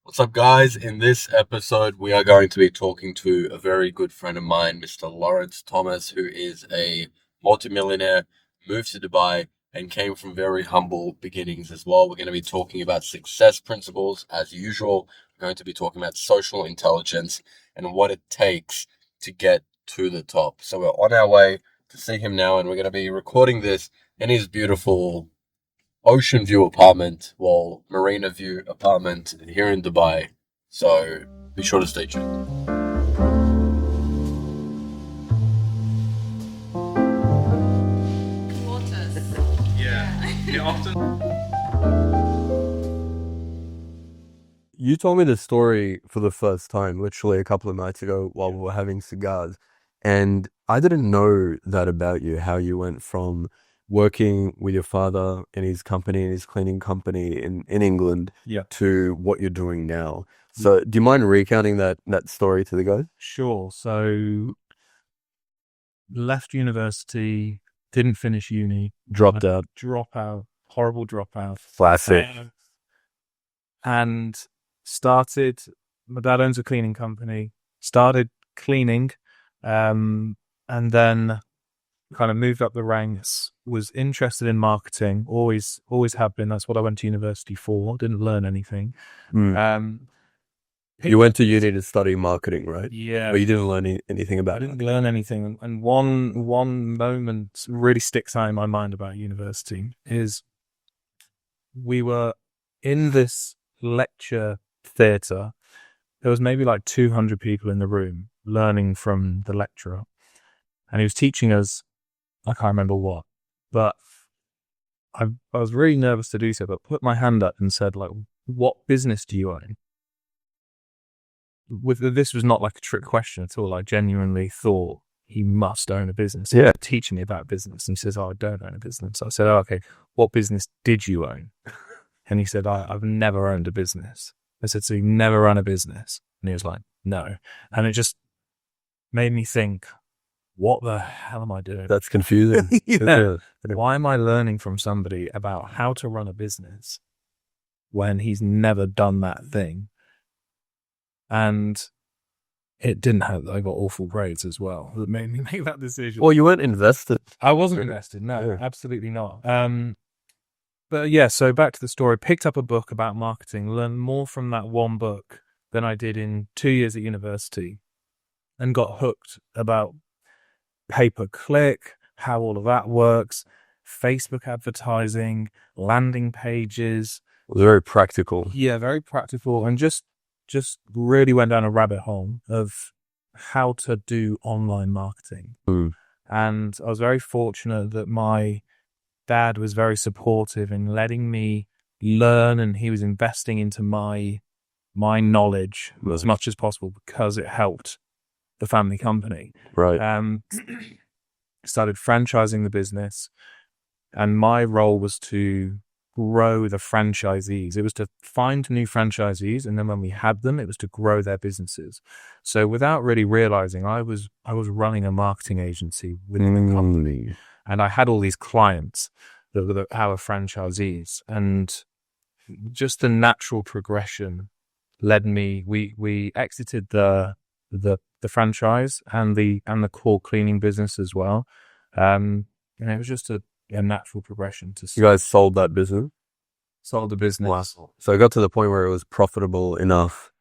What's up, guys? In this episode, we are going to be talking to a very good friend of mine, Mr. Laurence Thomas, who is a multimillionaire, moved to Dubai, and came from very humble beginnings as well. We're going to be talking about success principles as usual. We're going to be talking about social intelligence and what it takes to get to the top. So we're on our way to see him now, and we're going to be recording this in his beautiful ocean view apartment, well, marina view apartment here in Dubai. So be sure to stay tuned. Waters. Yeah. It often. You told me the story for the first time, literally a couple of nights ago while we were having cigars. And I didn't know that about you, how you went from working with your father in his company, in his cleaning company in England, Yeah. to what you're doing now. So do you mind recounting that story to the guys? Sure. So, left university, didn't finish uni, Dropped out. dropout, horrible dropout. Classic. And started, my dad owns a cleaning company, started cleaning, and then kind of moved up the ranks, was interested in marketing, always have been. That's what I went to university for, didn't learn anything. You went to uni to study marketing, right? Yeah. But you didn't learn anything I about didn't it. learn anything. And one moment really sticks out in my mind about university is we were in this lecture theatre. There was maybe like 200 people in the room learning from the lecturer. And he was teaching us, I can't remember what, but I was really nervous to do so, but put my hand up and said, like, what business do you own? This was not like a trick question at all. I genuinely thought he must own a business. Yeah. Teaching me about business. And he says, I don't own a business. I said, okay, what business did you own? And he said, I've never owned a business. I said, so you never run a business? And he was like, no. And it just made me think, what the hell am I doing? That's confusing. Yeah. Why am I learning from somebody about how to run a business when he's never done that thing? And it didn't help that I got awful grades as well. That made me make that decision. Well, you weren't invested. I wasn't invested. No, Yeah. absolutely not. But yeah, so back to the story. Picked up a book about marketing, learned more from that one book than I did in 2 years at university, and got hooked about pay-per-click, how all of that works, Facebook advertising, landing pages. It was very practical. Yeah, very practical, and just really went down a rabbit hole of how to do online marketing. And I was very fortunate that my dad was very supportive in letting me learn, and he was investing into my knowledge as much as possible because it helped the family company. Right. Started franchising the business, and my role was to grow the franchisees. It was to find new franchisees, and then when we had them, it was to grow their businesses. So without really realizing, I was running a marketing agency within the company, and I had all these clients that were our franchisees, and just the natural progression led me. We exited the franchise and the core cleaning business as well, and it was just a natural progression to. You guys sold that business? Sold the business. Wow. So it got to the point where it was profitable enough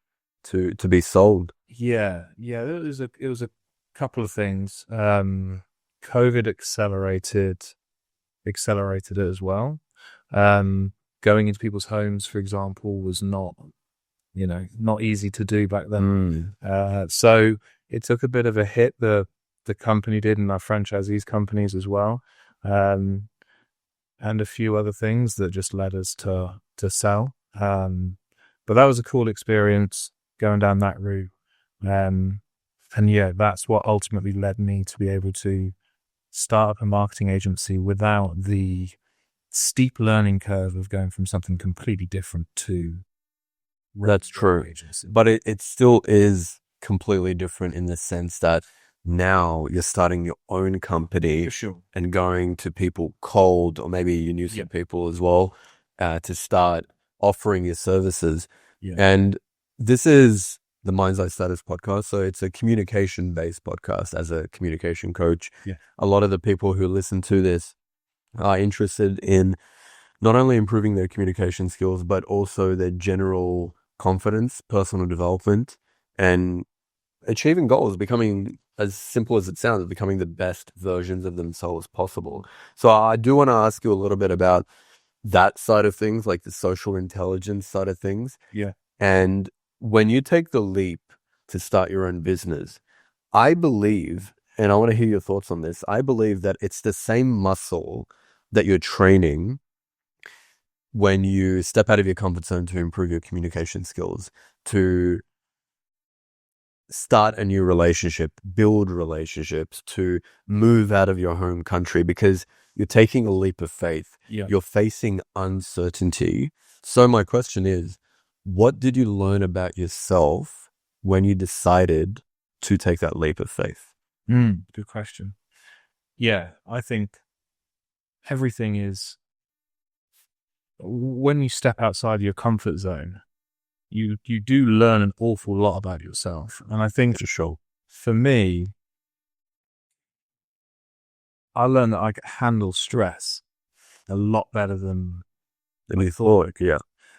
to be sold. Yeah. It was a couple of things. COVID accelerated it as well. Going into people's homes, for example, was not easy to do back then. So it took a bit of a hit. The company did, and our franchisees companies as well. And a few other things that just led us to sell. But that was a cool experience going down that route. And yeah, that's what ultimately led me to be able to start up a marketing agency without the steep learning curve of going from something completely different to. That's true. Agency. But it still is completely different in the sense that now you're starting your own company. For sure. And going to people cold, or maybe you knew some people as well, to start offering your services. Yeah. And This is the Mind's Eye Status podcast. So it's a communication-based podcast as a communication coach. Yeah. A lot of the people who listen to this are interested in not only improving their communication skills, but also their general confidence, personal development, and achieving goals, becoming, as simple as it sounds, becoming the best versions of themselves possible. So I do want to ask you a little bit about that side of things, like the social intelligence side of things. Yeah. And when you take the leap to start your own business, I believe, and I want to hear your thoughts on this, I believe that it's the same muscle that you're training when you step out of your comfort zone to improve your communication skills, to start a new relationship, build relationships, to move out of your home country, because you're taking a leap of faith. Yeah. You're facing uncertainty. So my question is, what did you learn about yourself when you decided to take that leap of faith? Good question. Yeah, I think everything is, when you step outside your comfort zone, you do learn an awful lot about yourself. And I think For sure. for me, I learned that I could handle stress a lot better than I thought, yeah.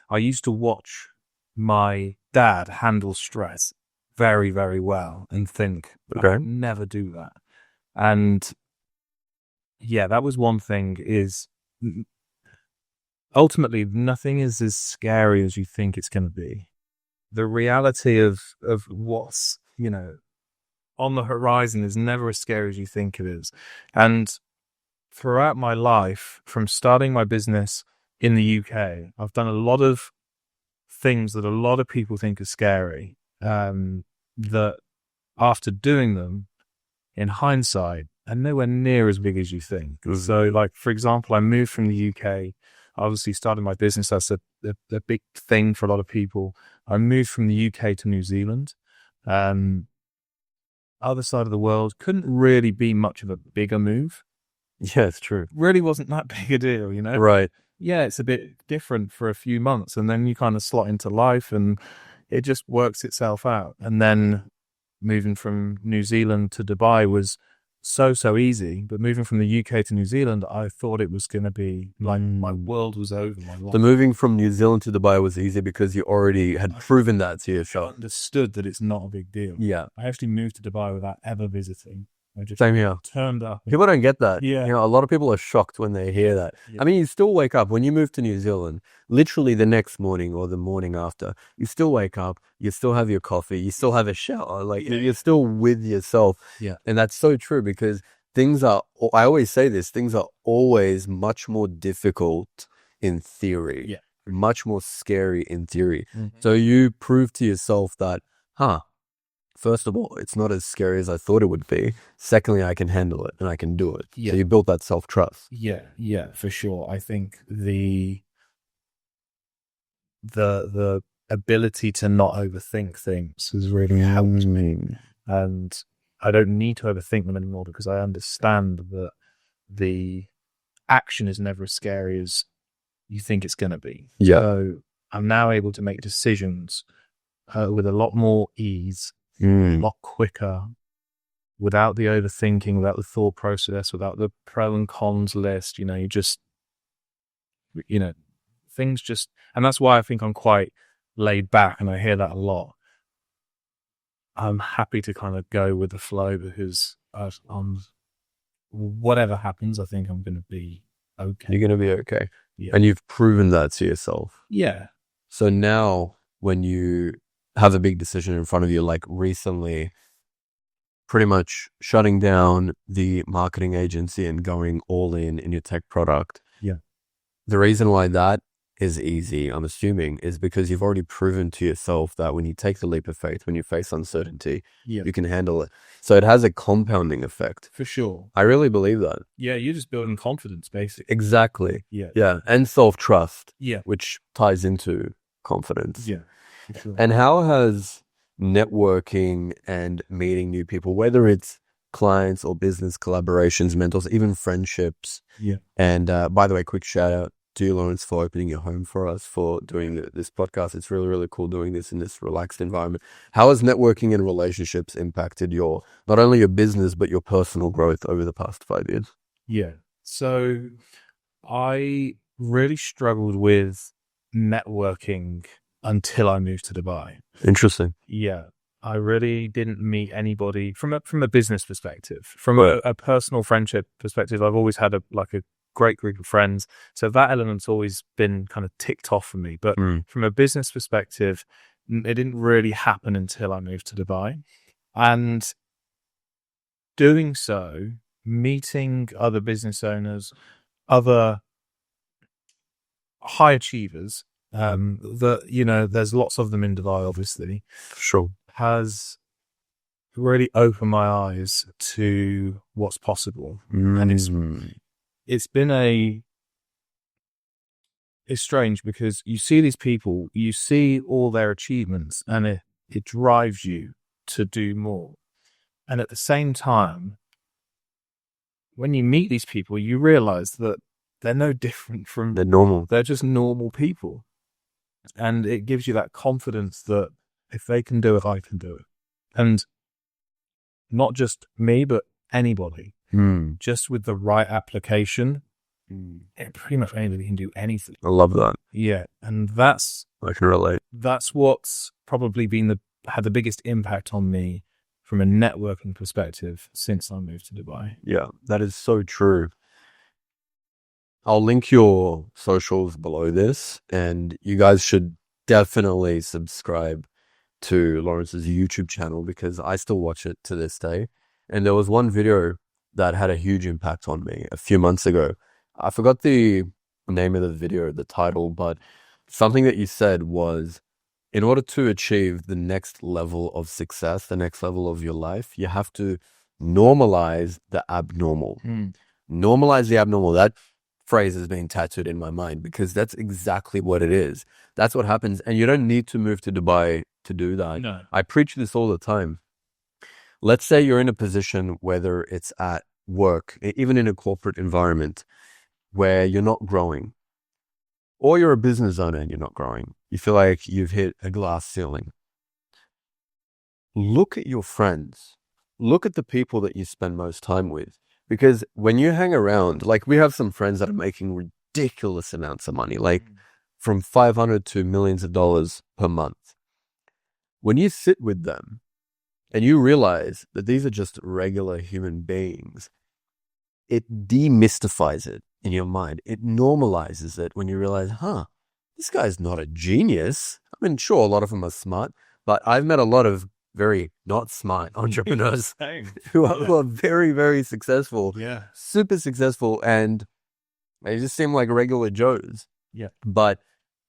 I used to watch my dad handle stress very, very well and think, I Okay. would never do that. And yeah, that was one thing, is ultimately nothing is as scary as you think it's going to be. The reality of what's, on the horizon is never as scary as you think it is. And throughout my life, from starting my business in the UK, I've done a lot of things that a lot of people think are scary, that after doing them, in hindsight, are nowhere near as big as you think. So, like, for example, I moved from the UK, obviously started my business. That's a big thing for a lot of people. I moved from the UK to New Zealand. Other side of the world, couldn't really be much of a bigger move. Yeah, it's true. Really wasn't that big a deal, Right. Yeah, it's a bit different for a few months, and then you kind of slot into life and it just works itself out. And then moving from New Zealand to Dubai was so easy, but moving from the UK to New Zealand, I thought it was going to be like my world was over. My life. So moving from New Zealand to Dubai was easy because you already had proven that to I yourself. understood that it's not a big deal. Yeah. I actually moved to Dubai without ever visiting. I just Same here. turned up. People don't get that. Yeah. A lot of people are shocked when they hear that. Yeah. I mean, you still wake up when you move to New Zealand, literally the next morning or the morning after, you still wake up, you still have your coffee, you still have a shower, you're still with yourself. Yeah. And that's so true, because I always say this, things are always much more difficult in theory, Yeah. much more scary in theory. Mm-hmm. So you prove to yourself that, first of all, it's not as scary as I thought it would be. Secondly, I can handle it and I can do it. Yeah. So you built that self-trust. Yeah, for sure. I think the ability to not overthink things has really helped me. And I don't need to overthink them anymore, because I understand that the action is never as scary as you think it's going to be. Yeah. So I'm now able to make decisions with a lot more ease, a lot quicker, without the overthinking, without the thought process, without the pro and cons list. Things just, and that's why I think I'm quite laid back, and I hear that a lot. I'm happy to kind of go with the flow, because whatever happens, I think I'm going to be okay. You're going to be okay. Yeah. And you've proven that to yourself. Yeah. So now when you have a big decision in front of you, like recently, pretty much shutting down the marketing agency and going all in your tech product. Yeah. The reason why that is easy, I'm assuming, is because you've already proven to yourself that when you take the leap of faith, when you face uncertainty, you can handle it. So it has a compounding effect. For sure. I really believe that. Yeah, you're just building confidence, basically. Exactly. Yeah. Yeah. And self-trust. Yeah. Which ties into confidence. Yeah. For sure. And how has networking and meeting new people, whether it's clients or business collaborations, mentors, even friendships. Yeah. And by the way, quick shout out to you, Laurence, for opening your home for us, for doing this podcast. It's really, really cool doing this in this relaxed environment. How has networking and relationships impacted not only your business, but your personal growth over the past 5 years? Yeah. So I really struggled with networking until I moved to Dubai. Interesting. Yeah. I really didn't meet anybody from a business perspective. From a personal friendship perspective, I've always had a great group of friends. So that element's always been kind of ticked off for me. But from a business perspective, it didn't really happen until I moved to Dubai. And doing so, meeting other business owners, other high achievers, there's lots of them in Dubai, obviously. Sure. Has really opened my eyes to what's possible. And it's strange because you see these people, you see all their achievements, and it drives you to do more. And at the same time, when you meet these people, you realize that they're no different from... They're normal. They're just normal people. And it gives you that confidence that if they can do it, I can do it. And not just me, but anybody. Just with the right application, pretty much anybody can do anything. I love that. Yeah. And I can relate. That's what's probably had the biggest impact on me from a networking perspective since I moved to Dubai. Yeah, that is so true. I'll link your socials below this, and you guys should definitely subscribe to Laurence's YouTube channel because I still watch it to this day. And there was one video that had a huge impact on me a few months ago. I forgot the name of the video, the title, but something that you said was, in order to achieve the next level of success, the next level of your life, you have to normalize the abnormal. Normalize the abnormal. That phrase has been tattooed in my mind because that's exactly what it is. That's what happens. And you don't need to move to Dubai to do that. No. I preach this all the time. Let's say you're in a position, whether it's at work, even in a corporate environment, where you're not growing, or you're a business owner and you're not growing. You feel like you've hit a glass ceiling. Look at your friends. Look at the people that you spend most time with. Because when you hang around, like we have some friends that are making ridiculous amounts of money, like from $500 to millions of dollars per month. When you sit with them and you realize that these are just regular human beings, it demystifies it in your mind. It normalizes it when you realize, this guy's not a genius. I mean, sure, a lot of them are smart, but I've met a lot of very not smart entrepreneurs who are very, very successful, super successful, and they just seem like regular Joes. Yeah. But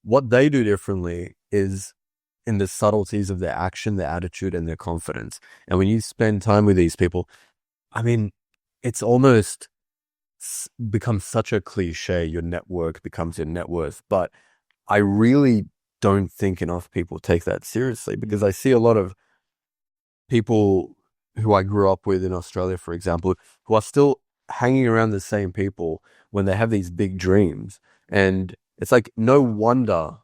what they do differently is in the subtleties of their action, their attitude, and their confidence. And when you spend time with these people, I mean, it's almost becomes such a cliche. Your network becomes your net worth. But I really don't think enough people take that seriously because I see a lot of people who I grew up with in Australia, for example, who are still hanging around the same people when they have these big dreams. And it's like, no wonder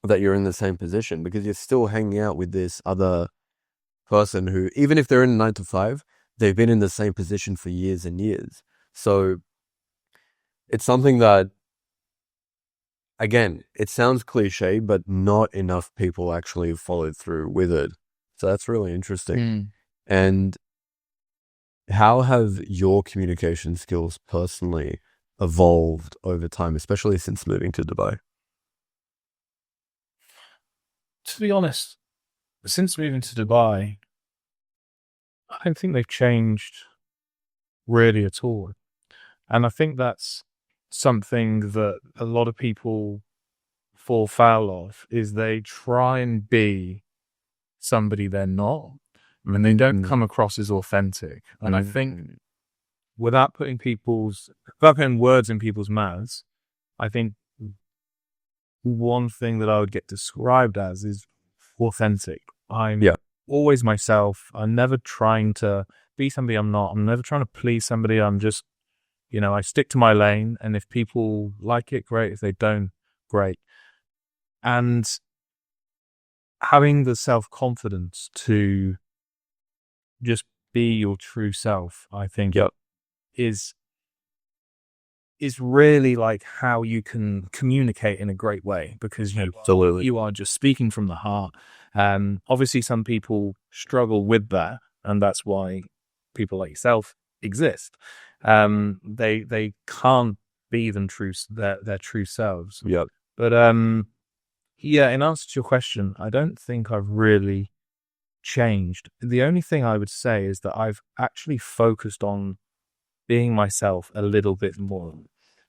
that you're in the same position because you're still hanging out with this other person who, even if they're in a 9-to-5, they've been in the same position for years and years. So it's something that, again, it sounds cliche, but not enough people actually followed through with it. So that's really interesting. And how have your communication skills personally evolved over time, especially since moving to Dubai? To be honest, since moving to Dubai, I don't think they've changed really at all. And I think that's something that a lot of people fall foul of, is they try and be somebody they're not. I mean, they don't come across as authentic. And I think without putting words in people's mouths, I think one thing that I would get described as is authentic. I'm always myself. I'm never trying to be somebody I'm not. I'm never trying to please somebody. I'm just I stick to my lane, and if people like it, great. If they don't, great. And having the self-confidence to just be your true self, I think, Yep. is really like how you can communicate in a great way, because Absolutely. you are just speaking from the heart. Obviously, some people struggle with that, and that's why people like yourself exist. They can't be their true selves. Yep. But yeah, in answer to your question, I don't think I've really changed. The only thing I would say is that I've actually focused on being myself a little bit more,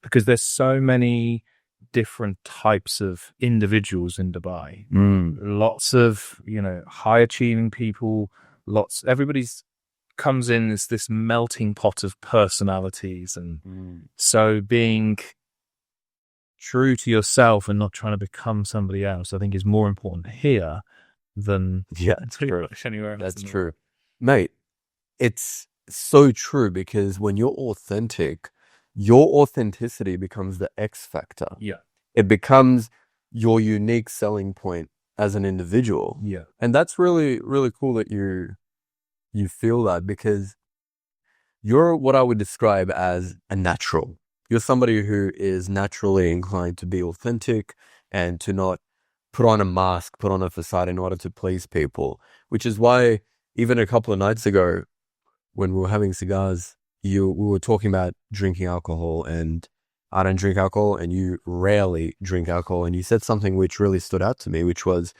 because there's so many different types of individuals in Dubai. Lots of, high achieving people, everybody's comes in as this melting pot of personalities. And so being true to yourself and not trying to become somebody else, I think, is more important here than It's true. anywhere else. That's true. Mate, it's so true, because when you're authentic, your authenticity becomes the X factor. Yeah. It becomes your unique selling point as an individual. Yeah. And that's really, really cool that you feel that, because you're what I would describe as a natural. You're somebody who is naturally inclined to be authentic and to not put on a mask, put on a facade in order to please people, which is why even a couple of nights ago, when we were having cigars, we were talking about drinking alcohol, and I don't drink alcohol and you rarely drink alcohol. And you said something which really stood out to me, which was,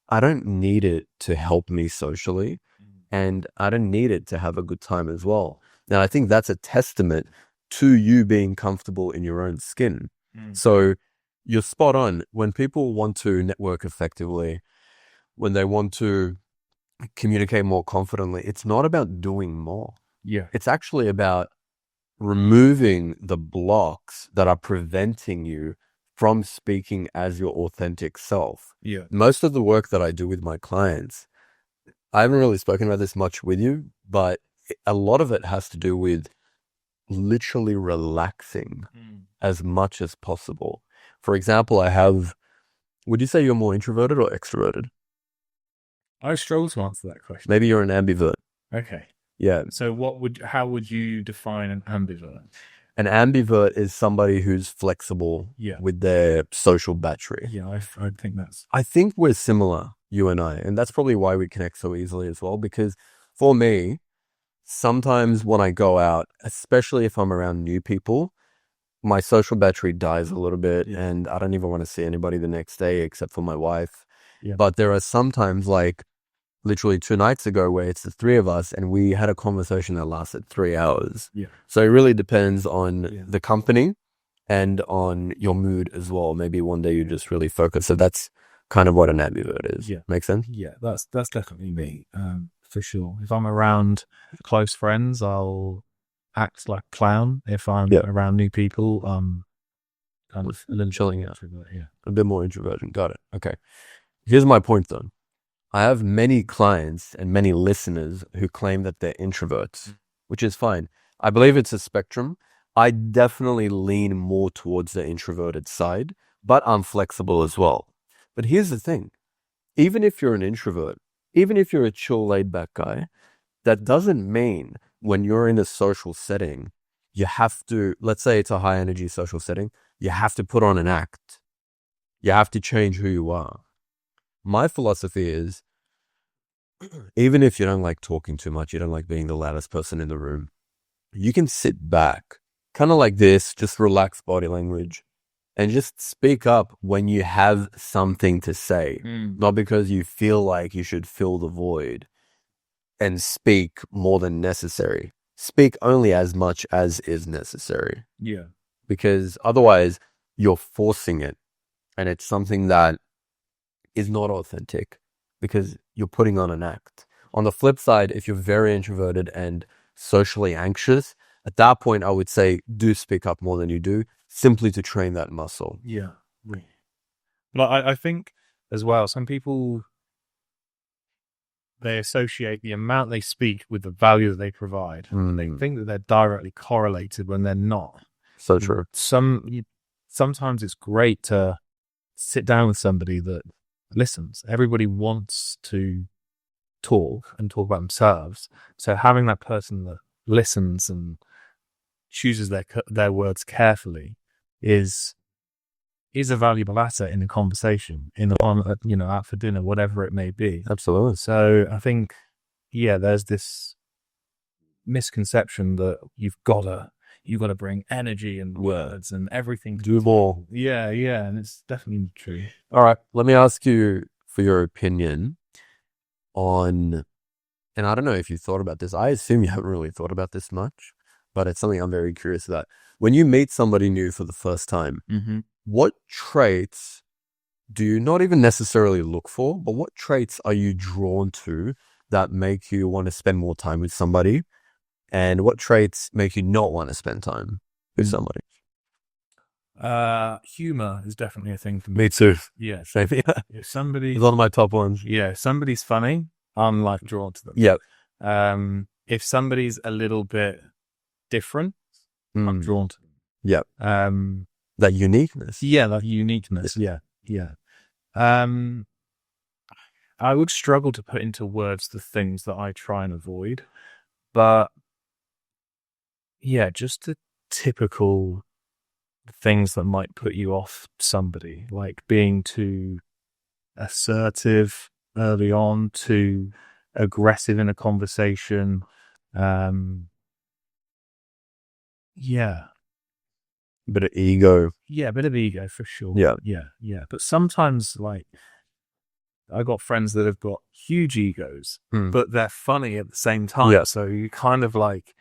I don't need it to help me socially, and I don't need it to have a good time as well. Now, I think that's a testament to you being comfortable in your own skin. So you're spot on. When people want to network effectively, when they want to communicate more confidently, it's not about doing more. Yeah. It's actually about removing the blocks that are preventing you from speaking as your authentic self. Yeah. Most of the work that I do with my clients, I haven't really spoken about this much with you, but a lot of it has to do with literally relaxing as much as possible. For example, would you say you're more introverted or extroverted? I struggle to answer that question. Maybe you're an ambivert. Okay. Yeah. So how would you define an ambivert? An ambivert is somebody who's flexible with their social battery. Yeah, I think I think we're similar, you and I, and that's probably why we connect so easily as well, because for me, sometimes when I go out, especially if I'm around new people, my social battery dies a little bit, and I don't even want to see anybody the next day except for my wife. Yeah. But there are sometimes, like literally 2 nights ago, where it's the 3 of us and we had a conversation that lasted 3 hours. Yeah. So it really depends on the company and on your mood as well. Maybe one day you just really focus. So that's kind of what an ambivert is. Yeah. Make sense? Yeah, that's definitely me, for sure. If I'm around close friends, I'll act like a clown. If I'm around new people, kind of a little chilling out. Yeah. A bit more introversion. Got it. Okay. Here's my point though. I have many clients and many listeners who claim that they're introverts, which is fine. I believe it's a spectrum. I definitely lean more towards the introverted side, but I'm flexible as well. But here's the thing. Even if you're an introvert, even if you're a chill, laid back guy, that doesn't mean when you're in a social setting, you have to, let's say it's a high energy social setting, you have to put on an act. You have to change who you are. My philosophy is, even if you don't like talking too much, you don't like being the loudest person in the room, you can sit back, kind of like this, just relax body language, and just speak up when you have something to say, not because you feel like you should fill the void and speak more than necessary. Speak only as much as is necessary. Yeah. Because otherwise you're forcing it, and it's something that is not authentic because you're putting on an act. On the flip side, if you're very introverted and socially anxious, at that point, I would say do speak up more than you do, simply to train that muscle. Yeah. But I think as well, some people, they associate the amount they speak with the value that they provide. They think that they're directly correlated when they're not. So true. Sometimes it's great to sit down with somebody that listens. Everybody wants to talk and talk about themselves. So having that person that listens and chooses their words carefully is a valuable asset in a conversation, out for dinner, whatever it may be. Absolutely. So I think, there's this misconception that you've got to bring energy and words and everything. Do more. Yeah, and it's definitely true. All right, let me ask you for your opinion on, and I don't know if you thought about this. I assume you haven't really thought about this much, but it's something I'm very curious about. When you meet somebody new for the first time, what traits do you not even necessarily look for, but what traits are you drawn to that make you want to spend more time with somebody? And what traits make you not want to spend time with somebody? Humor is definitely a thing for me. Me too. Yeah. Same thing. If somebody, It's one of my top ones. yeah, if somebody's funny, I'm like drawn to them. Yep. If somebody's a little bit different, I'm drawn to them. Yep. That uniqueness. Yeah, that uniqueness. Yeah. I would struggle to put into words the things that I try and avoid, but just the typical things that might put you off somebody, like being too assertive early on, too aggressive in a conversation. Bit of ego. Yeah, a bit of ego for sure. Yeah. But sometimes, like, I got friends that have got huge egos, but they're funny at the same time. Yeah. So you kind of like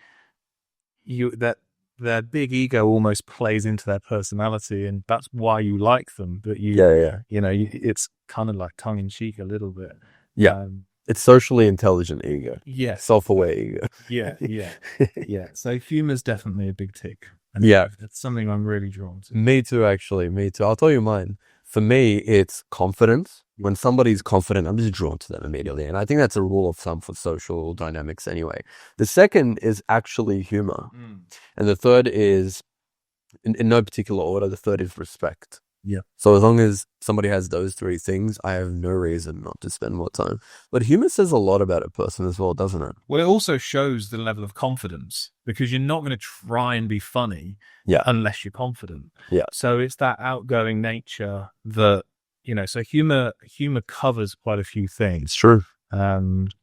their big ego almost plays into their personality, and that's why you like them. But it's kind of like tongue in cheek a little bit. Yeah. It's socially intelligent ego. Yeah. Self-aware ego. Yeah. So humor's definitely a big tick. And it's something I'm really drawn to. Me too, actually. Me too. I'll tell you mine. For me, it's confidence. When somebody's confident, I'm just drawn to them immediately. And I think that's a rule of thumb for social dynamics anyway. The second is actually humor. And the third is, in no particular order, the third is respect. Yeah. So as long as somebody has those three things, I have no reason not to spend more time. But humor says a lot about a person as well, doesn't it? Well, it also shows the level of confidence, because you're not going to try and be funny unless you're confident. Yeah. So it's that outgoing nature that, so humor covers quite a few things. It's true. And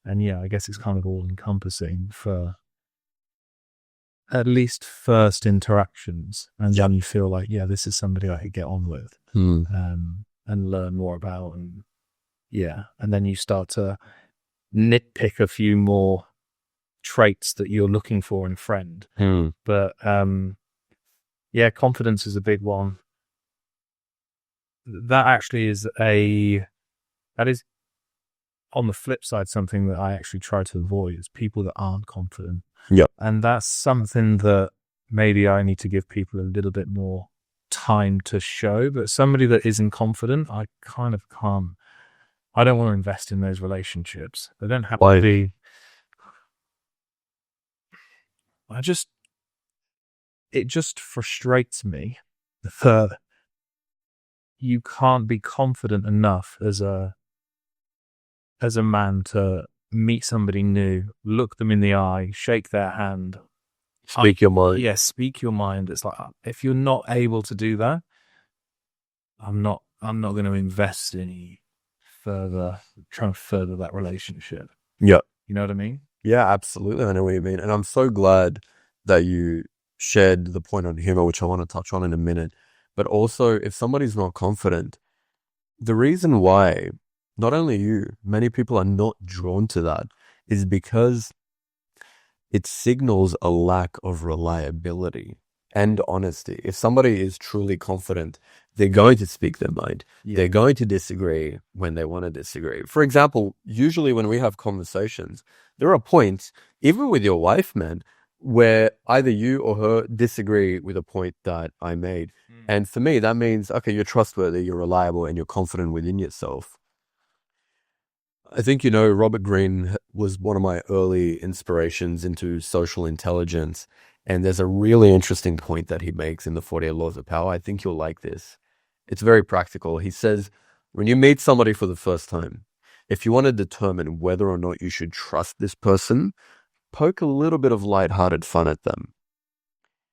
I guess it's kind of all encompassing for at least first interactions, and then you feel like, this is somebody I could get on with, and learn more about, and then you start to nitpick a few more traits that you're looking for in a friend. But confidence is a big one. That actually is on the flip side something that I actually try to avoid, is people that aren't confident. Yeah. And that's something that maybe I need to give people a little bit more time to show. But somebody that isn't confident, I kind of can't. I don't want to invest in those relationships. They don't have to be. It just frustrates me that you can't be confident enough as a man to meet somebody new, look them in the eye, shake their hand, speak your mind. Yeah, speak your mind. It's like, if you're not able to do that, I'm not going to invest any further, trying to further that relationship. Yeah. You know what I mean? Yeah, absolutely. I know what you mean. And I'm so glad that you shared the point on humor, which I want to touch on in a minute. But also, if somebody's not confident, the reason why not only you, many people are not drawn to that is because it signals a lack of reliability and honesty. If somebody is truly confident, they're going to speak their mind. Yeah. They're going to disagree when they want to disagree. For example, usually when we have conversations, there are points, even with your wife, man, where either you or her disagree with a point that I made. And for me, that means, okay, you're trustworthy, you're reliable, and you're confident within yourself. I think, Robert Greene was one of my early inspirations into social intelligence. And there's a really interesting point that he makes in the 48 Laws of Power. I think you'll like this. It's very practical. He says, when you meet somebody for the first time, if you want to determine whether or not you should trust this person, poke a little bit of lighthearted fun at them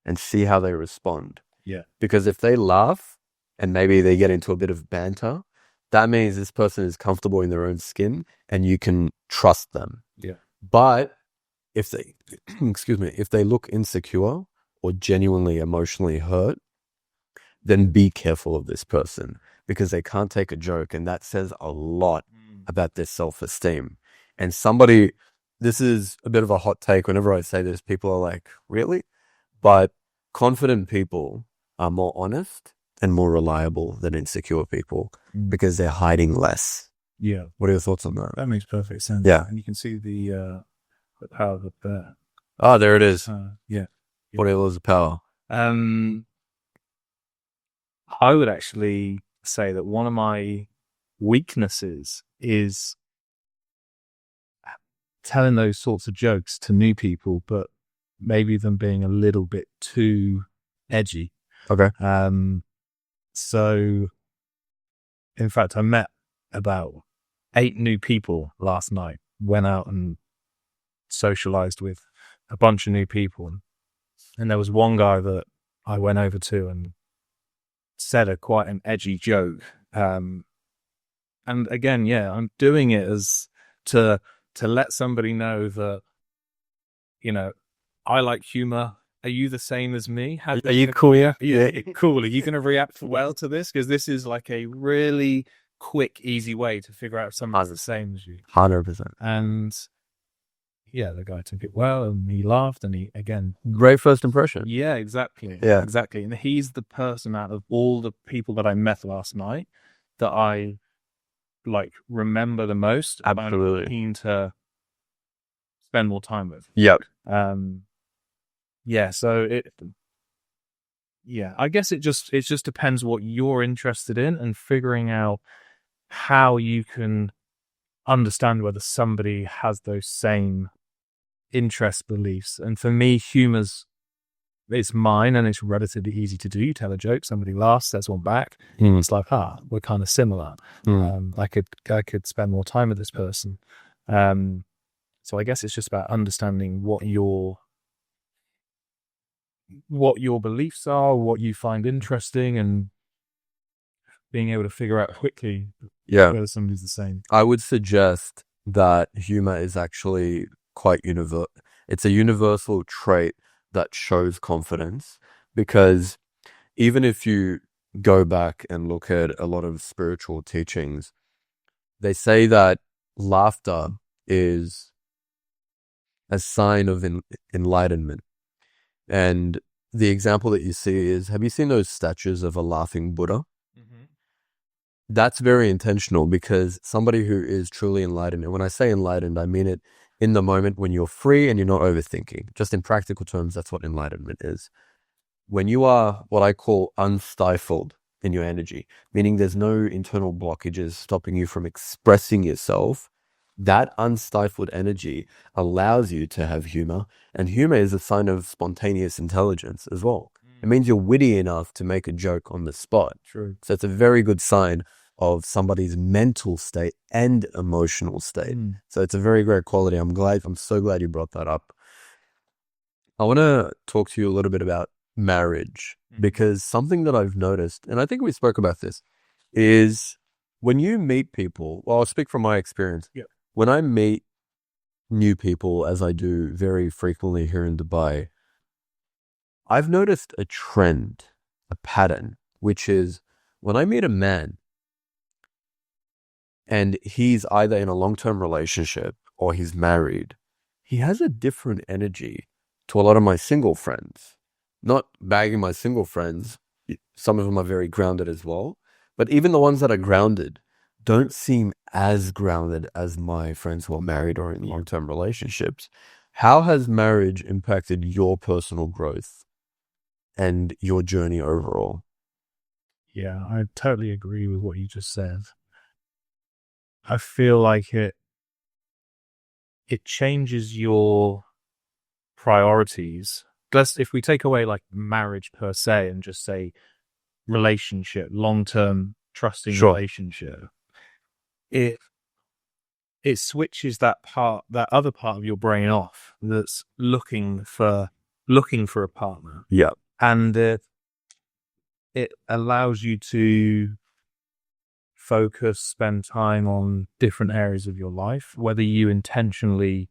and see how they respond. Yeah. Because if they laugh and maybe they get into a bit of banter, that means this person is comfortable in their own skin and you can trust them. Yeah. But if they, if they look insecure or genuinely emotionally hurt, then be careful of this person because they can't take a joke. And that says a lot about their self-esteem. And this is a bit of a hot take. Whenever I say this, people are like, really? But confident people are more honest and more reliable than insecure people because they're hiding less. Yeah. What are your thoughts on that? That makes perfect sense. Yeah. And you can see the power of the Oh, there it is. yeah. 48 Laws of Power. I would actually say that one of my weaknesses is telling those sorts of jokes to new people, but maybe them being a little bit too edgy. Okay. So in fact, I met about 8 new people last night, went out and socialized with a bunch of new people. And there was one guy that I went over to and said quite an edgy joke. And again, yeah, I'm doing it as to let somebody know that, I like humor. Are you the same as me? Are you cool? Yeah. Cool. Are you going to react well to this? Because this is like a really quick, easy way to figure out if someone's the same as you. 100%. And yeah, the guy took it well and he laughed and he, again... Great first impression. Yeah, exactly. Yeah. Exactly. And he's the person out of all the people that I met last night that I, remember the most. Absolutely. I'm keen to spend more time with. Yep. Yeah, so I guess it just depends what you're interested in and figuring out how you can understand whether somebody has those same interest beliefs. And for me, it's mine and it's relatively easy to do. You tell a joke, somebody laughs, says one back. It's like, we're kind of similar. I could spend more time with this person. So I guess it's just about understanding what your beliefs are, what you find interesting, and being able to figure out quickly whether somebody's the same. I would suggest that humor is actually quite universal. It's a universal trait that shows confidence, because even if you go back and look at a lot of spiritual teachings, they say that laughter is a sign of enlightenment. And the example that you see is, have you seen those statues of a laughing Buddha? Mm-hmm. That's very intentional, because somebody who is truly enlightened, and when I say enlightened, I mean it in the moment when you're free and you're not overthinking. Just in practical terms, that's what enlightenment is. When you are what I call unstifled in your energy, meaning there's no internal blockages stopping you from expressing yourself, that unstifled energy allows you to have humor, and humor is a sign of spontaneous intelligence as well. It means you're witty enough to make a joke on the spot. True. So it's a very good sign of somebody's mental state and emotional state. So it's a very great quality. I'm so glad you brought that up. I want to talk to you a little bit about marriage, because something that I've noticed, and I think we spoke about this, is when you meet people, well, I'll speak from my experience. Yeah. When I meet new people, as I do very frequently here in Dubai, I've noticed a trend, a pattern, which is when I meet a man and he's either in a long-term relationship or he's married, he has a different energy to a lot of my single friends. Not bagging my single friends, some of them are very grounded as well, but even the ones that are grounded don't seem as grounded as my friends who are married or in long-term relationships. How has marriage impacted your personal growth and your journey overall? Yeah, I totally agree with what you just said. I feel like it it changes your priorities. If we take away like marriage per se and just say relationship, long-term trusting relationship, it switches that other part of your brain off that's looking for a partner. Yeah. And it allows you to focus, spend time on different areas of your life, whether you intentionally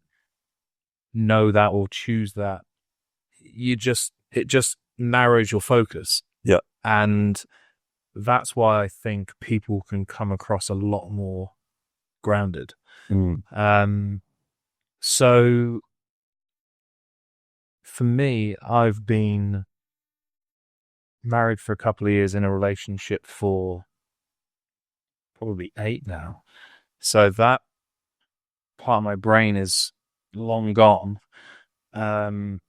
know that or choose that. It just narrows your focus. Yeah. And that's why I think people can come across a lot more grounded. So for me, I've been married for a couple of years, in a relationship for probably 8 now. So that part of my brain is long gone. And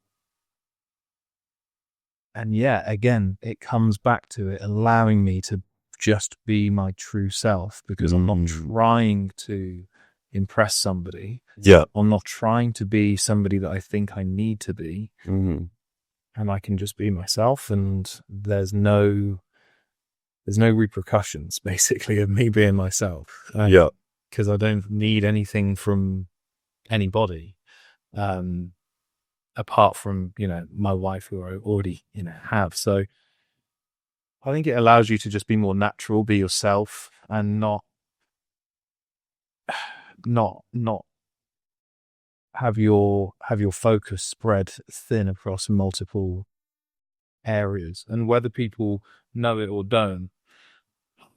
yeah, again, it comes back to it allowing me to just be my true self, because I'm not trying to impress somebody. Yeah. I'm not trying to be somebody that I think I need to be. Mm-hmm. And I can just be myself, and there's no repercussions basically of me being myself. Yeah. Because I don't need anything from anybody. Apart from, my wife, who I already, have. So I think it allows you to just be more natural, be yourself, and not have your focus spread thin across multiple areas. And whether people know it or don't,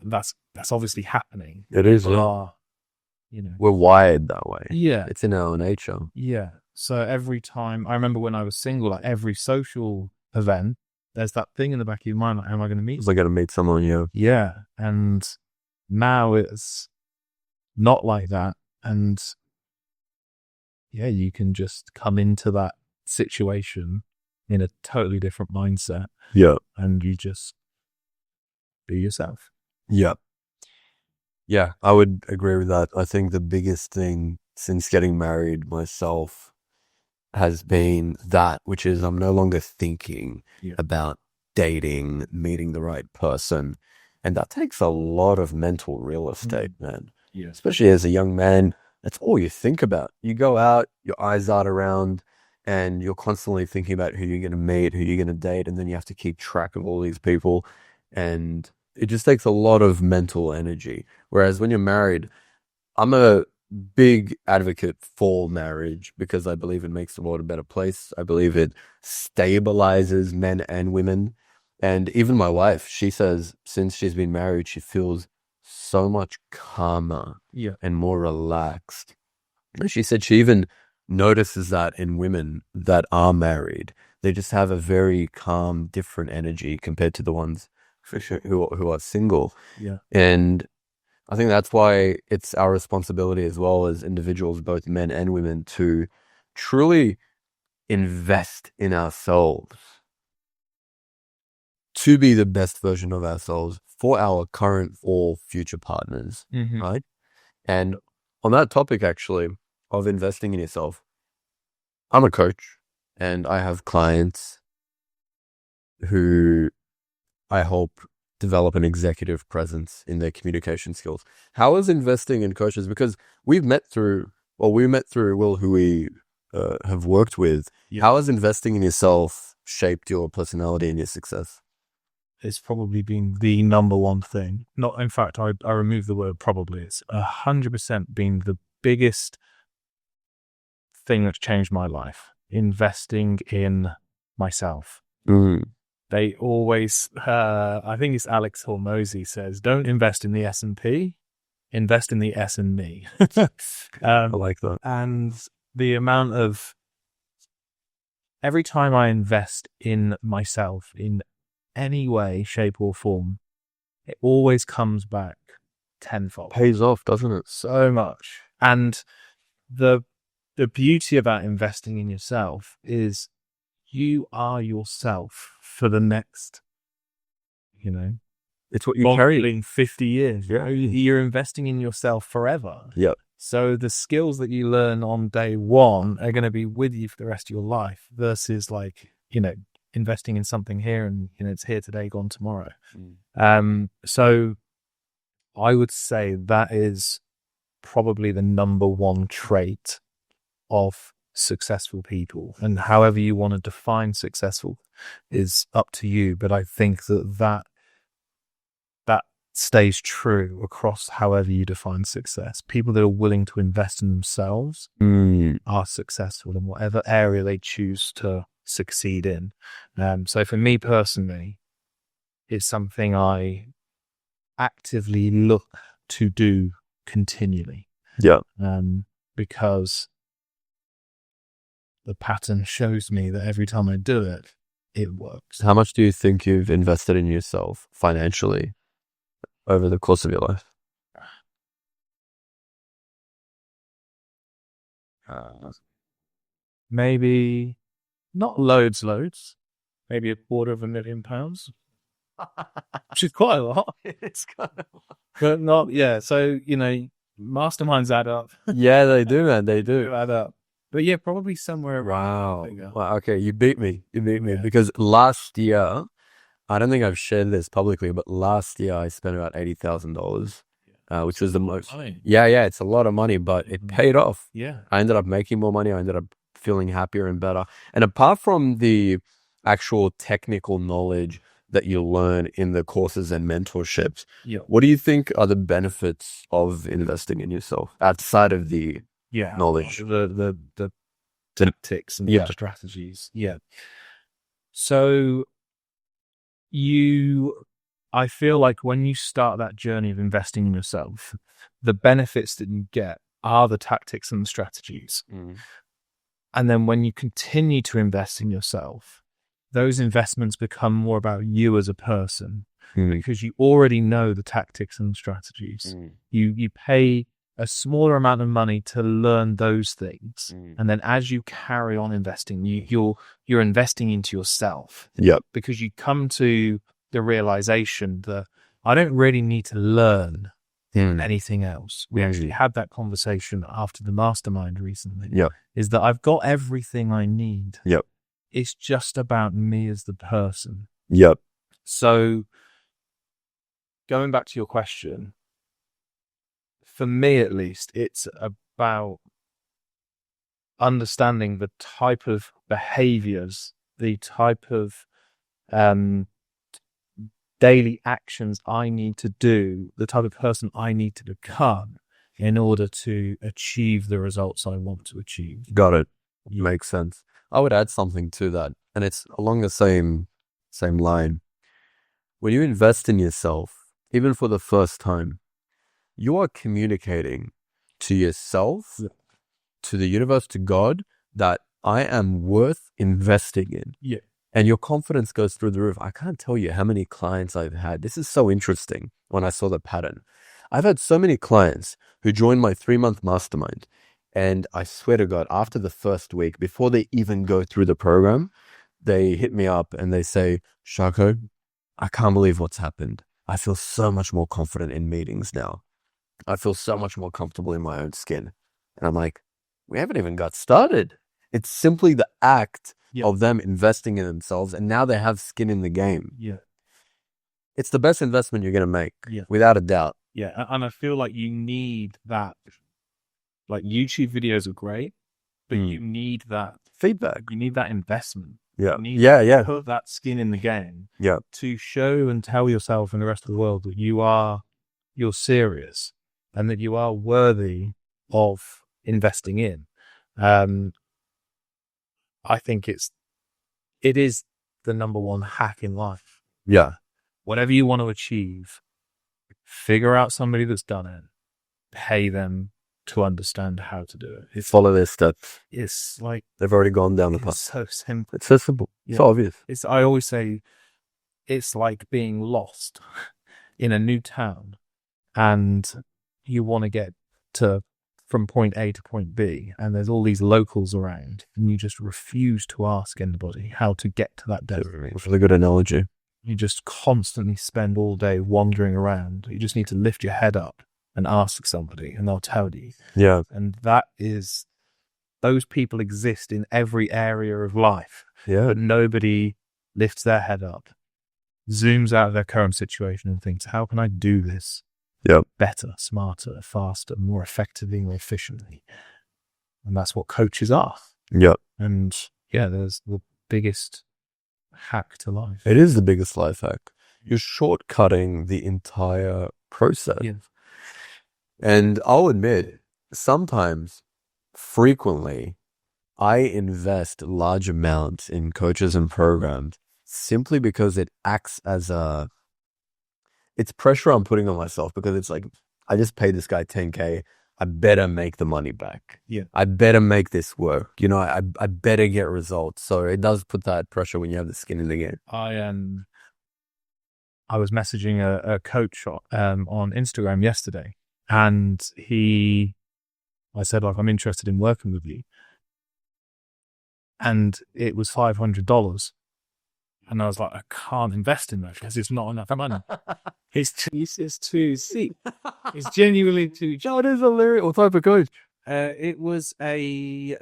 that's obviously happening. It is. People Yeah. are, We're wired that way. Yeah. It's in our nature. Yeah. So every time, I remember when I was single, like every social event, there's that thing in the back of your mind, like, am I going to meet It's like, I gotta meet someone, Yeah. And now it's not like that. And yeah, you can just come into that situation in a totally different mindset. Yeah. And you just be yourself. Yeah. Yeah, I would agree with that. I think the biggest thing since getting married myself has been that, which is I'm no longer thinking about dating, meeting the right person. And that takes a lot of mental real estate, man. Yeah. Especially as a young man, that's all you think about. You go out, your eyes dart around, and you're constantly thinking about who you're going to meet, who you're going to date, and then you have to keep track of all these people. And it just takes a lot of mental energy. Whereas when you're married, I'm a big advocate for marriage because I believe it makes the world a better place. I believe it stabilizes men and women. And even my wife, she says since she's been married, she feels so much calmer and more relaxed. And she said she even notices that in women that are married. They just have a very calm, different energy compared to the ones who are single. Yeah. And I think that's why it's our responsibility as well as individuals, both men and women, to truly invest in ourselves to be the best version of ourselves for our current or future partners, right? And on that topic, actually, of investing in yourself, I'm a coach and I have clients who I hope develop an executive presence in their communication skills. How is investing in coaches? Because we met through Will, who we have worked with. Yeah. How has investing in yourself shaped your personality and your success? It's probably been the number one thing. Not, in fact, I removed the word probably. It's 100% been the biggest thing that's changed my life. Investing in myself. They always, I think it's Alex Hormozy says, don't invest in the S&P, invest in the S and me. I like that. And the amount of, every time I invest in myself in any way, shape or form, it always comes back tenfold. Pays off, doesn't it? So much. And the beauty about investing in yourself is you are yourself for the next, it's what you carry. 50 years. Yeah. You're investing in yourself forever. Yeah. So the skills that you learn on day one are going to be with you for the rest of your life versus like, investing in something here and, it's here today, gone tomorrow. So I would say that is probably the number one trait of successful people, and however you want to define successful is up to you. But I think that stays true across however you define success. People that are willing to invest in themselves are successful in whatever area they choose to succeed in. So for me personally, it's something I actively look to do continually. Yeah. Because the pattern shows me that every time I do it, it works. How much do you think you've invested in yourself financially over the course of your life? Maybe not loads, maybe £250,000, which is quite a lot. It's kind of... But not, yeah. So, masterminds add up. Yeah, they do, man. They They do. add up. But yeah, probably somewhere Wow. bigger. Wow. Okay, you beat me. Yeah. Because last year, I don't think I've shared this publicly, but last year I spent about $80,000, which was the most. Money. Yeah, it's a lot of money, but it paid off. Yeah. I ended up making more money. I ended up feeling happier and better. And apart from the actual technical knowledge that you learn in the courses and mentorships, what do you think are the benefits of investing in yourself outside of the knowledge? The tactics and the strategies. Yeah. So I feel like when you start that journey of investing in yourself, the benefits that you get are the tactics and the strategies. And then when you continue to invest in yourself, those investments become more about you as a person because you already know the tactics and strategies. You pay a smaller amount of money to learn those things. And then as you carry on investing, you're investing into yourself. Yep. Because you come to the realization that I don't really need to learn anything else. We actually had that conversation after the mastermind recently. Yep. Is that I've got everything I need. Yep. It's just about me as the person. Yep. So going back to your question, for me at least, it's about understanding the type of behaviors, the type of daily actions I need to do, the type of person I need to become in order to achieve the results I want to achieve. Got it. Makes sense. I would add something to that, and it's along the same line. When you invest in yourself, even for the first time, you are communicating to yourself, to the universe, to God, that I am worth investing in. Yeah. And your confidence goes through the roof. I can't tell you how many clients I've had. This is so interesting when I saw the pattern. I've had so many clients who joined my 3-month mastermind. And I swear to God, after the first week, before they even go through the program, they hit me up and they say, Shako, I can't believe what's happened. I feel so much more confident in meetings now. I feel so much more comfortable in my own skin. And I'm like, we haven't even got started. It's simply the act of them investing in themselves. And now they have skin in the game. Yeah. It's the best investment you're going to make, without a doubt. Yeah. And I feel like you need that. Like YouTube videos are great, but you need that feedback. You need that investment. Yeah. You need to put that skin in the game. Yeah. To show and tell yourself and the rest of the world that you're serious and that you are worthy of investing in. I think it is the number one hack in life. Yeah. Whatever you want to achieve, figure out somebody that's done it, pay them to understand how to do it. Follow their steps. It's like they've already gone down the path. It's so simple. It's so simple. It's obvious. I always say it's like being lost in a new town and you want to get from point A to point B and there's all these locals around and you just refuse to ask anybody how to get to that destination. It's a really good analogy. You just constantly spend all day wandering around. You just need to lift your head up and ask somebody and they'll tell you. Yeah. And those people exist in every area of life, Yeah. but nobody lifts their head up, zooms out of their current situation and thinks, how can I do this better, smarter, faster, more effectively, more efficiently? And that's what coaches are. Yeah. And there's the biggest hack to life. It is the biggest life hack. You're shortcutting the entire process. Yeah. And I'll admit, sometimes, frequently, I invest large amounts in coaches and programs simply because it acts as it's pressure I'm putting on myself, because it's like, I just paid this guy 10K. I better make the money back. Yeah. I better make this work. I better get results. So it does put that pressure when you have the skin in the game. I was messaging a coach on Instagram yesterday, and I said, like, I'm interested in working with you. And it was $500. And I was like, I can't invest in that because it's not enough money. It's too steep. It's genuinely too. What is a lyric? What type of coach? It was a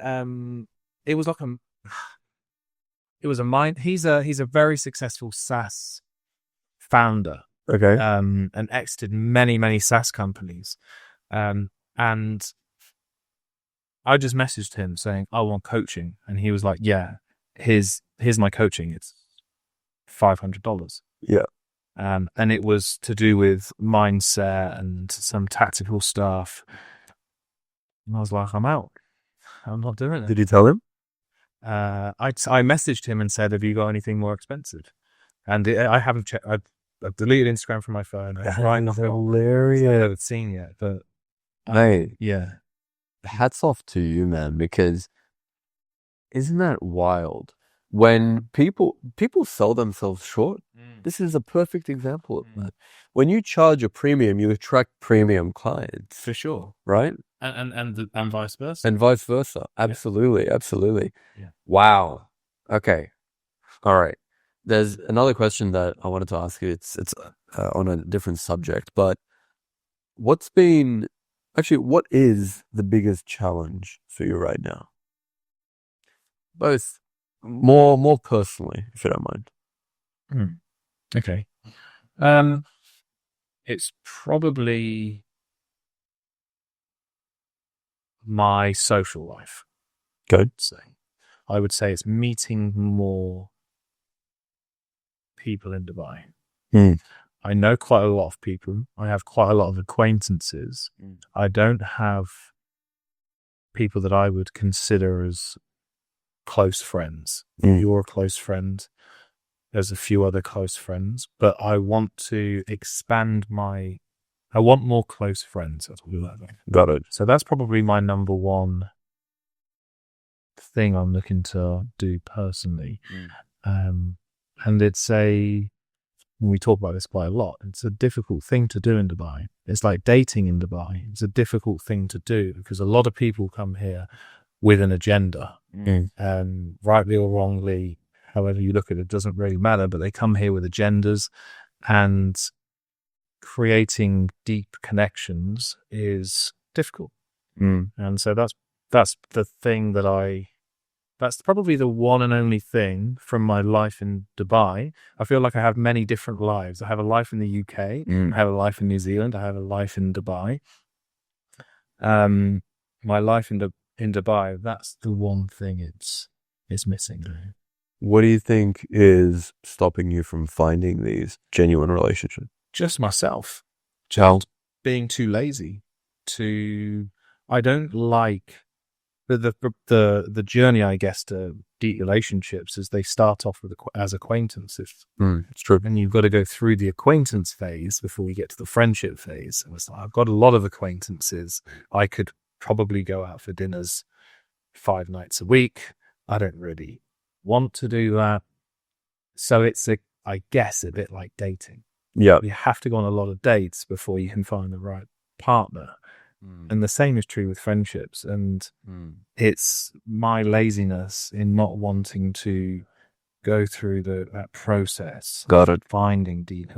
mind. He's a very successful SaaS founder. Okay. And exited many SaaS companies. And I just messaged him saying, I want coaching. And he was like, yeah, here's my coaching. It's $500. Yeah. And it was to do with mindset and some tactical stuff. And I was like, I'm out. I'm not doing it. Did you tell him? I messaged him and said, have you got anything more expensive? And I haven't checked. I've deleted Instagram from my phone. That's hilarious. I haven't seen yet, but Mate, yeah. hats off to you, man, because isn't that wild? When people sell themselves short, this is a perfect example of that. When you charge a premium, you attract premium clients. For sure. Right? And vice versa. And vice versa. Absolutely. Absolutely. Yeah. Wow. Okay. All right. There's another question that I wanted to ask you. It's on a different subject, but what is the biggest challenge for you right now? Both more personally, if you don't mind. Okay. It's probably my social life. Good. I would say it's meeting more people in Dubai. I know quite a lot of people. I have quite a lot of acquaintances. I don't have people that I would consider as close friends. You're a close friend. There's a few other close friends, but I want to expand I want more close friends. Got it. So that's probably my number one thing I'm looking to do personally. And we talk about this quite a lot. It's a difficult thing to do in Dubai. It's like dating in Dubai. It's a difficult thing to do because a lot of people come here with an agenda. And rightly or wrongly, however you look at it, doesn't really matter, but they come here with agendas, and creating deep connections is difficult. And so that's the thing that's probably the one and only thing from my life in Dubai. I feel like I have many different lives. I have a life in the UK. I have a life in New Zealand. I have a life in Dubai. My life in Dubai, that's the one thing it's missing. What do you think is stopping you from finding these genuine relationships? Just myself. Being too lazy. I don't like the journey, I guess, to deep relationships is they start off as acquaintances. It's true. And you've got to go through the acquaintance phase before you get to the friendship phase. And it's like, I've got a lot of acquaintances. I could probably go out for dinners 5 nights a week. I don't really want to do that. So it's I guess a bit like dating. Yeah. You have to go on a lot of dates before you can find the right partner. And the same is true with friendships. And it's my laziness in not wanting to go through that process. Got it. Finding deep,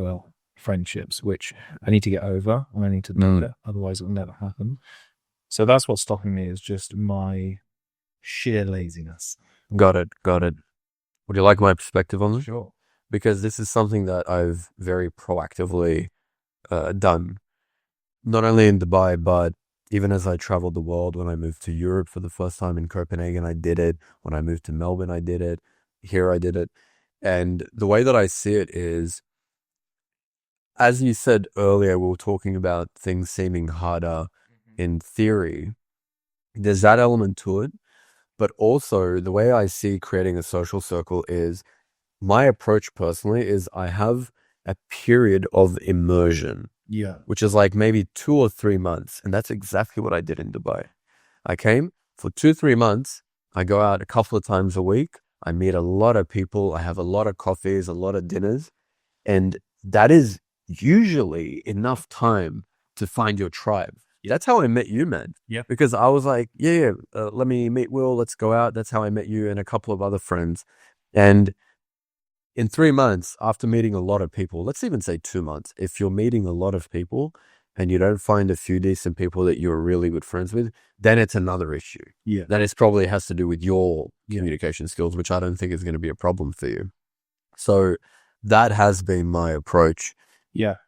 friendships, which I need to get over and I need to do it. Otherwise, it will never happen. So that's what's stopping me, is just my sheer laziness. Got it. Would you like my perspective on this? Sure. Because this is something that I've very proactively done, not only in Dubai, but even as I traveled the world. When I moved to Europe for the first time in Copenhagen, I did it. When I moved to Melbourne, I did it. Here, I did it. And the way that I see it is, as you said earlier, we were talking about things seeming harder in theory. There's that element to it. But also, the way I see creating a social circle is, my approach personally is, I have a period of immersion. Yeah. Which is like maybe 2 or 3 months. And that's exactly what I did in Dubai. I came for 2-3 months. I go out a couple of times a week. I meet a lot of people. I have a lot of coffees, a lot of dinners. And that is usually enough time to find your tribe. That's how I met you, man. Yeah. Because I was like, let me meet Will. Let's go out. That's how I met you and a couple of other friends. And in 3 months, after meeting a lot of people, let's even say 2 months, if you're meeting a lot of people and you don't find a few decent people that you're really good friends with, then it's another issue. Yeah. Then it probably has to do with your communication skills, which I don't think is going to be a problem for you. So that has been my approach. Yeah.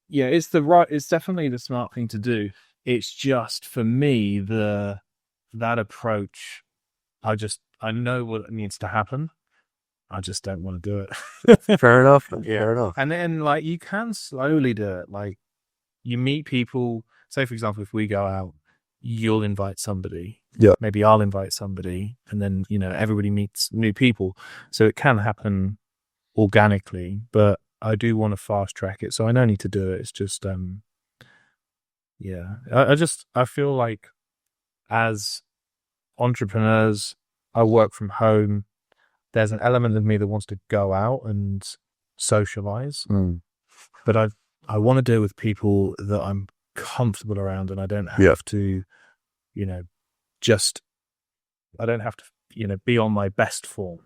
Yeah, it's definitely the smart thing to do. It's just, for me, that approach, I know what needs to happen. I just don't want to do it. Fair enough. Fair enough. And then, like, you can slowly do it. Like, you meet people. Say, for example, if we go out, you'll invite somebody. Yeah. Maybe I'll invite somebody, and then, everybody meets new people. So it can happen organically, but I do want to fast track it. So I no need to do it. It's just, I feel like, as entrepreneurs, I work from home. There's an element of me that wants to go out and socialize, but I want to do it with people that I'm comfortable around, and I don't have to, I don't have to, be on my best form.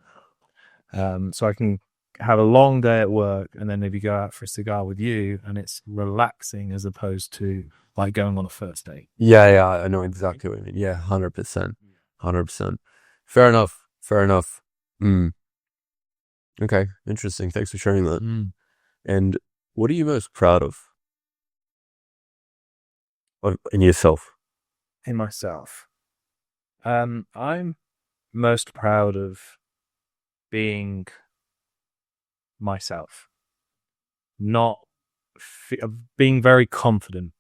So I can have a long day at work, and then maybe go out for a cigar with you, and it's relaxing as opposed to like going on a first date. Yeah, I know exactly what you mean. Yeah, 100%. Fair enough. Okay, interesting. Thanks for sharing that. And what are you most proud of in yourself? In myself, I'm most proud of being myself, of being very confident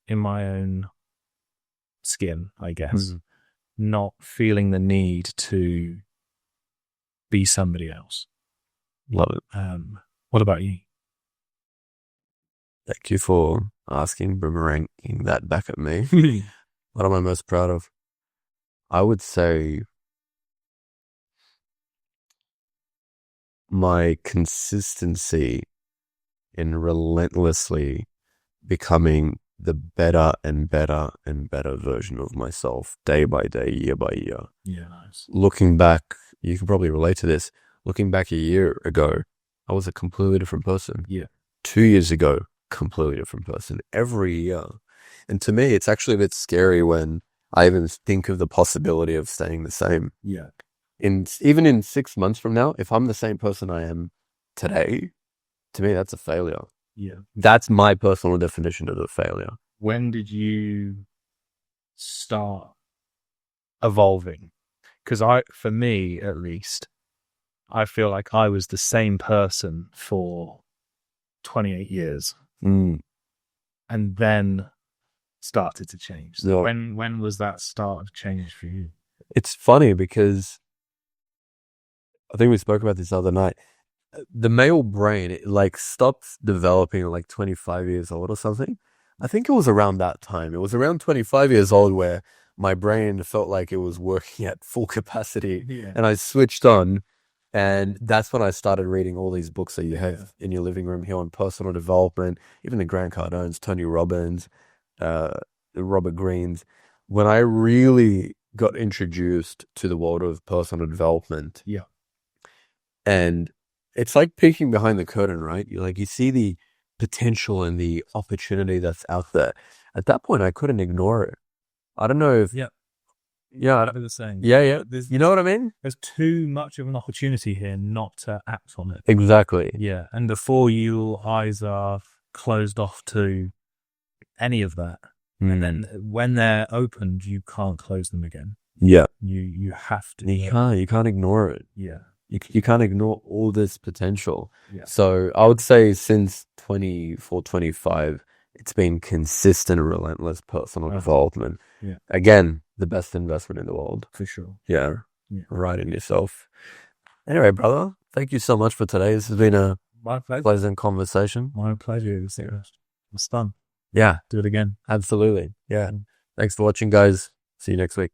in my own skin, I guess. Not feeling the need to be somebody else. Love it. What about you? Thank you for boomeranging that back at me. What am I most proud of? I would say my consistency in relentlessly becoming the better and better and better version of myself, day by day, year by year. Yeah, nice. Looking back, you can probably relate to this. Looking back a year ago, I was a completely different person. Yeah. 2 years ago, completely different person. Every year. And to me, it's actually a bit scary when I even think of the possibility of staying the same. Yeah. Even in 6 months from now, if I'm the same person I am today, to me, that's a failure. Yeah. That's my personal definition of a failure. When did you start evolving? Because for me, at least, I feel like I was the same person for 28 years. And then started to change. So when was that start of change for you? It's funny because I think we spoke about this the other night. The male brain, it stops developing at 25 years old or something. I think it was around that time. It was around 25 years old where my brain felt like it was working at full capacity, and I switched on. And that's when I started reading all these books that you have in your living room here on personal development, even the Grant Cardones, Tony Robbins, Robert Greens. When I really got introduced to the world of personal development, and it's like peeking behind the curtain, right? You see the potential and the opportunity that's out there. At that point, I couldn't ignore it. I don't know if, Yeah. yeah, Exactly the same. yeah. There's, You know what I mean? there's too much of an opportunity here not to act on it. Exactly. Yeah. And before your eyes are closed off to any of that, and then when they're opened, you can't close them again. Yeah. You have to. You can't ignore it. Yeah. You can't ignore all this potential. Yeah. So I would say since 24, 25, it's been consistent, relentless personal development. Yeah. Again, the best investment in the world. For sure. Yeah. Yeah. Right in yourself. Anyway, brother, thank you so much for today. This has been a My pleasure. pleasant conversation. My pleasure. It was fun. Yeah, Do it again. absolutely. Yeah. Thanks for watching, guys. See you next week.